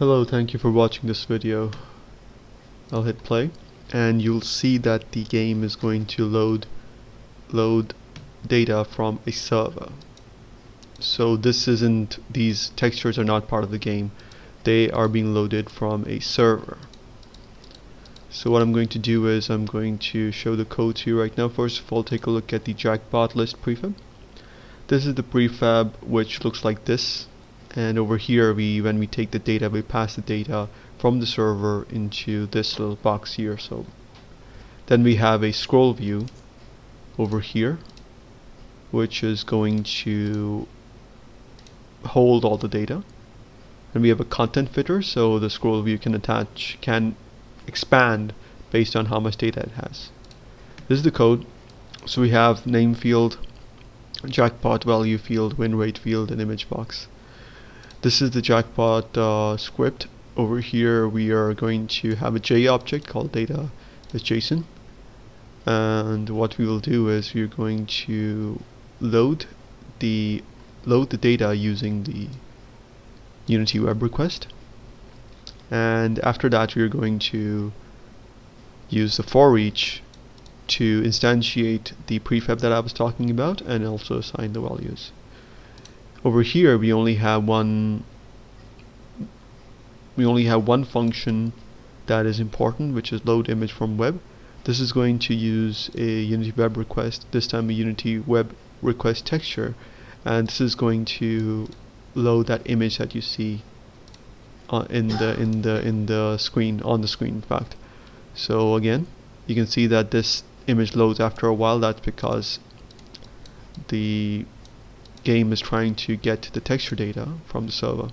Hello, thank you for watching this video. I'll hit play and you'll see that the game is going to load data from a server. So these textures are not part of the game. They are being loaded from a server. So what I'm going to do is I'm going to show the code to you right now. First of all, take a look at the jackpot list prefab. This is the prefab which looks like this. And over here, when we take the data, we pass the data from the server into this little box here. So then we have a scroll view over here, which is going to hold all the data. And we have a content filter, so the scroll view can expand based on how much data it has. This is the code. So we have name field, jackpot value field, win rate field, and image box. This is the jackpot script. Over here we are going to have a J object called data with JSON, and what we will do is we're going to load the data using the Unity web request, and after that we're going to use the for each to instantiate the prefab that I was talking about and also assign the values. Over here we only have one function that is important, which is load image from web. This is going to use a Unity web request, this time a Unity web request texture, and this is going to load that image that you see on the screen, in fact. So again, you can see that this image loads after a while. That's because the game is trying to get the texture data from the server.